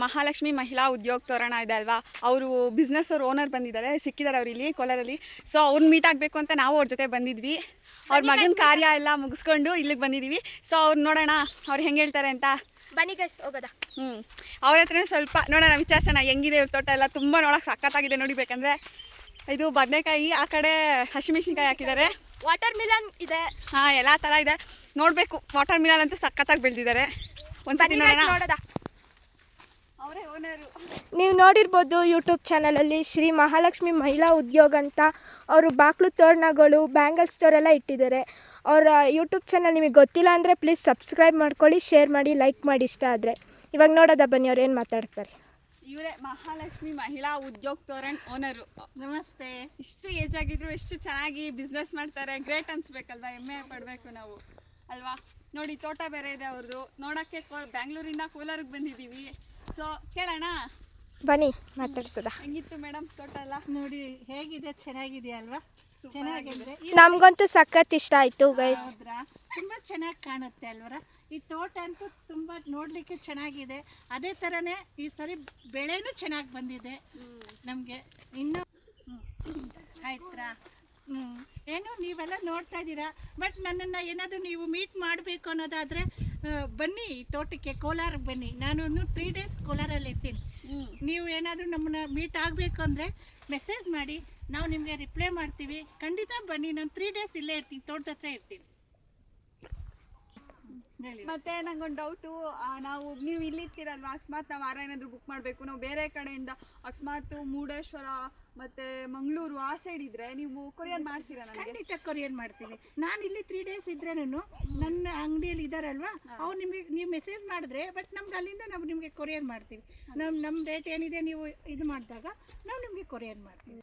ಮಹಾಲಕ್ಷ್ಮಿ ಮಹಿಳಾ ಉದ್ಯೋಗ ತೋರಣ ಇದೆ ಅಲ್ವಾ, ಅವರು ಬಿಸ್ನೆಸ್ ಅವ್ರ ಓನರ್ ಬಂದಿದ್ದಾರೆ, ಸಿಕ್ಕಿದ್ದಾರೆ ಅವ್ರು ಇಲ್ಲಿ ಕೋಲಾರಲ್ಲಿ. ಸೊ ಅವ್ರನ್ನ ಮೀಟ್ ಆಗಬೇಕು ಅಂತ ನಾವು ಅವ್ರ ಜೊತೆ ಬಂದಿದ್ವಿ. ಅವ್ರ ಮಗನ ಕಾರ್ಯ ಎಲ್ಲ ಮುಗಿಸ್ಕೊಂಡು ಇಲ್ಲಿಗೆ ಬಂದಿದ್ದೀವಿ. ಸೊ ಅವ್ರು ನೋಡೋಣ ಅವ್ರು ಹೆಂಗೆ ಹೇಳ್ತಾರೆ ಅಂತ. ಬನ್ನಿ ಗೈಸ್ ಹೋಗೋದಾ. ಅವ್ರ ಹತ್ರ ಸ್ವಲ್ಪ ನೋಡೋಣ, ವಿಚಾರಿಸೋಣ ಹೆಂಗಿದೆ ಇವ್ರ ತೋಟ ಎಲ್ಲ. ತುಂಬ ನೋಡೋಕೆ ಸಖತ್ತಾಗಿದೆ ನೋಡಿ. ಬೇಕಂದರೆ ಇದು ಬದನೆಕಾಯಿ, ಆ ಕಡೆ ಹಸಿಮೆಣಸಿನ್ಕಾಯಿ ಹಾಕಿದ್ದಾರೆ, ವಾಟರ್ ಮಿಲನ್ ಇದೆ. ಹಾಂ, ಎಲ್ಲ ಥರ ಇದೆ. ನೋಡಬೇಕು. ವಾಟರ್ ಮಿಲನ್ ಅಂತೂ ಸಖತ್ತಾಗಿ ಬೆಳೆದಿದ್ದಾರೆ. ಒಂದ್ಸತಿ ನೋಡೋಣ. ಅವರೇ ಓನರು. ನೀವು ನೋಡಿರ್ಬೋದು ಯೂಟ್ಯೂಬ್ ಚಾನಲಲ್ಲಿ ಶ್ರೀ ಮಹಾಲಕ್ಷ್ಮಿ ಮಹಿಳಾ ಉದ್ಯೋಗ ಅಂತ ಅವರು ಬಾಕ್ಲು ತೋರಣಗಳು, ಬ್ಯಾಂಗಲ್ ಸ್ಟೋರ್ ಎಲ್ಲ ಇಟ್ಟಿದ್ದಾರೆ. ಅವರ ಯೂಟ್ಯೂಬ್ ಚಾನಲ್ ನಿಮಗೆ ಗೊತ್ತಿಲ್ಲ ಅಂದರೆ ಪ್ಲೀಸ್ ಸಬ್ಸ್ಕ್ರೈಬ್ ಮಾಡ್ಕೊಳ್ಳಿ, ಶೇರ್ ಮಾಡಿ, ಲೈಕ್ ಮಾಡಿ ಇಷ್ಟ ಆದರೆ. ಇವಾಗ ನೋಡೋದಾ ಬನ್ನಿ ಅವ್ರು ಏನು ಮಾತಾಡ್ತಾರೆ. ಇವರೇ ಮಹಾಲಕ್ಷ್ಮಿ ಮಹಿಳಾ ಉದ್ಯೋಗ ತೋರಣ್ ಓನರು. ನಮಸ್ತೆ. ಇಷ್ಟು ಏಜ್ ಆಗಿದ್ರು ಎಷ್ಟು ಚೆನ್ನಾಗಿ ಬಿಸ್ನೆಸ್ ಮಾಡ್ತಾರೆ. ಗ್ರೇಟ್ ಅನ್ಸ್ಬೇಕಲ್ವಾ, ಹೆಮ್ಮೆ ಪಡಬೇಕು ನಾವು ಅಲ್ವಾ. ನೋಡಿ ತೋಟ ಬೇರೆ ಇದೆ ಅವ್ರದ್ದು. ನೋಡೋಕ್ಕೆ ಬ್ಯಾಂಗ್ಳೂರಿಂದ ಕೋಲಾರಿಗೆ ಬಂದಿದ್ದೀವಿ. ಸೊ ಕೇಳೋಣ ಬನ್ನಿ ಮಾತಾಡ್ಸೋದ. ಹೆಂಗಿತ್ತು ಮೇಡಮ್ ತೋಟ ಎಲ್ಲ? ನೋಡಿ ಹೇಗಿದೆ, ಚೆನ್ನಾಗಿದೆ ಅಲ್ವಾ? ಚೆನ್ನಾಗಿದೆ. ನಮಗಂತೂ ಸಖತ್ ಇಷ್ಟ ಆಯಿತು ಗೈಸ್. ತುಂಬ ಚೆನ್ನಾಗಿ ಕಾಣುತ್ತೆ ಅಲ್ವರ. ಈ ತೋಟ ಅಂತೂ ತುಂಬ ನೋಡಲಿಕ್ಕೆ ಚೆನ್ನಾಗಿದೆ. ಅದೇ ಥರನೇ ಈ ಸರಿ ಬೆಳೆನೂ ಚೆನ್ನಾಗಿ ಬಂದಿದೆ ನಮಗೆ. ಇನ್ನೂ ಆಯ್ತಾ? ಏನು ನೀವೆಲ್ಲ ನೋಡ್ತಾ ಇದ್ದೀರಾ. ಬಟ್ ನನ್ನನ್ನು ಏನಾದರೂ ನೀವು ಮೀಟ್ ಮಾಡಬೇಕು ಅನ್ನೋದಾದರೆ ಬನ್ನಿ ಈ ತೋಟಕ್ಕೆ, ಕೋಲಾರಕ್ಕೆ ಬನ್ನಿ. ನಾನು 3 days ಕೋಲಾರಲ್ಲಿ ಇರ್ತೀನಿ. ನೀವು ಏನಾದರೂ ನಮ್ಮನ್ನ ಮೀಟ್ ಆಗಬೇಕು ಅಂದರೆ ಮೆಸೇಜ್ ಮಾಡಿ, ನಾವು ನಿಮಗೆ ರಿಪ್ಲೈ ಮಾಡ್ತೀವಿ. ಖಂಡಿತ ಬನ್ನಿ. ನಾನು 3 days ಇಲ್ಲೇ ಇರ್ತೀನಿ, ತೋಟದ ಹತ್ರ ಇರ್ತೀನಿ. ಮತ್ತೆ ನಂಗೊಂದು ಡೌಟು, ನೀವು ಇಲ್ಲಿ ಇರ್ತೀರಲ್ವಾ, ಅಕಸ್ಮಾತ್ ನಾವು ವಾರ ಏನಾದರೂ ಬುಕ್ ಮಾಡಬೇಕು, ನಾವು ಬೇರೆ ಕಡೆಯಿಂದ ಅಕಸ್ಮಾತ್ ಮುರುಡೇಶ್ವರ ಮತ್ತೆ ಮಂಗಳೂರು ಆ ಸೈಡ್ ಇದ್ರೆ ನೀವು ಕೊರಿಯರ್ ಮಾಡ್ತೀರಾ? ನನಗೆ ಖಂಡಿತ ಕೊರಿಯರ್ ಮಾಡ್ತೀವಿ. ನಾನು ಇಲ್ಲಿ 3 days ಇದ್ರೇನು ನನ್ನ ಅಂಗಡಿಯಲ್ಲಿ ಇದ್ದಾರಲ್ವಾ, ಅವ್ರು ನಿಮಗೆ ನೀವು ಮೆಸೇಜ್ ಮಾಡಿದ್ರೆ ಬಟ್ ನಮ್ಗೆ ಅಲ್ಲಿಂದ ನಾವು ನಿಮಗೆ ಕೊರಿಯರ್ ಮಾಡ್ತೀವಿ. ನಮ್ಮ ರೇಟ್ ಏನಿದೆ ನೀವು ಇದು ಮಾಡಿದಾಗ ನಾವು ನಿಮಗೆ ಕೊರಿಯರ್ ಮಾಡ್ತೀವಿ.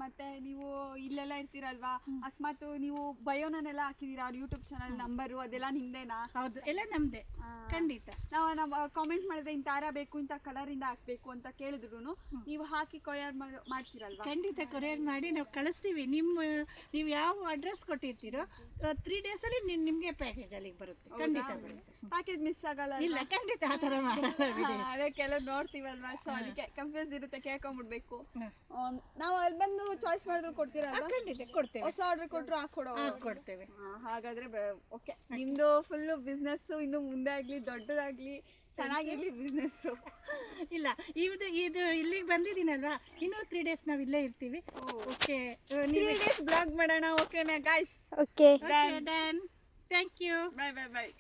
ಮತ್ತೆ ನೀವು ಇಲ್ಲೆಲ್ಲ ಇರ್ತೀರಲ್ವಾ, ಅಕಸ್ಮಾತ್ ನೀವು ಬಯೋನೆಲ್ಲ ಹಾಕಿದೀರಾ ಯೂಟ್ಯೂಬ್ ಚಾನಲ್ ನಂಬರು, ಅದೆಲ್ಲ ನಿಮ್ದೇನಾ? ಹೌದು, ಎಲ್ಲ ನಮ್ದೇ. ಖಂಡಿತ. ನಾವು ಕಾಮೆಂಟ್ ಮಾಡಿದ್ರೆ ಇಂಥ ಹಾರ ಬೇಕು, ಇಂಥ ಕಲರಿಂದ ಹಾಕ್ಬೇಕು ಅಂತ ಕೇಳಿದ್ರು ನೀವು ಹಾಕಿ ಕೊರಿಯರ್ ಮಾಡ್ತೀರಲ್ವಾ? ಖಂಡಿತ ಕೊರಿಯರ್ ಮಾಡಿ ನಾವು ಕಳಿಸ್ತೀವಿ. ನೀವು ಯಾವ ಅಡ್ರೆಸ್ ಕೊಟ್ಟಿರ್ತೀರೋ 3 days ಅಲ್ಲಿ ನಿಮಗೆ ಪ್ಯಾಕೇಜ್ ಅಲ್ಲಿಗೆ ಬರುತ್ತೆ. ಖಂಡಿತ ಬರುತ್ತೆ. ಪ್ಯಾಕೇಜ್ ಮಿಸ್ ಆಗಲ್ಲ? ಇಲ್ಲ, ಖಂಡಿತ ಆ ಥರ ಮಾಡಲ್ಲ. ಅದೇ ಕೆಲವು ನೋಡ್ತೀವಲ್ವಾ, ಸೊ ಅದಕ್ಕೆ ಕನ್ಫ್ಯೂಸ್ ಇರುತ್ತೆ, ಕೇಳ್ಕೊಂಡ್ಬಿಡ್ಬೇಕು. ನಾವು ಅಲ್ಲಿ ಬಂದು ಚಾಯ್ಸ್ ಮಾಡಿದ್ರು ಕೊಡ್ತೀರಲ್ವಾ? ಖಂಡಿತ ಕೊಡ್ತೇವೆ. ಹೊಸ ಆರ್ಡರ್ ಕೊಟ್ಟರು ಕೊಡ್ತೇವೆ. ಹಾಗಾದ್ರೆ ಓಕೆ. ನಿಮ್ದು ಫುಲ್ಲು ಬಿಸ್ನೆಸ್ಸು ಇನ್ನು ಮುಂದೆ ಆಗಲಿ, ದೊಡ್ಡದಾಗಲಿ, ಚೆನ್ನಾಗಿರ್ಲಿ ಬಿಸ್ನೆಸ್ಸು. ಇಲ್ಲ, ಇದು ಇಲ್ಲಿಗೆ ಬಂದಿದ್ದೀನಲ್ವಾ, ಇನ್ನೂ 3 days ನಾವು ಇಲ್ಲೇ ಇರ್ತೀವಿ. ಓಕೆ, 3 days ಬ್ಲಾಗ್ ಮಾಡೋಣ. ಓಕೆನಾ guys? Okay, done. Thank you. Bye bye bye.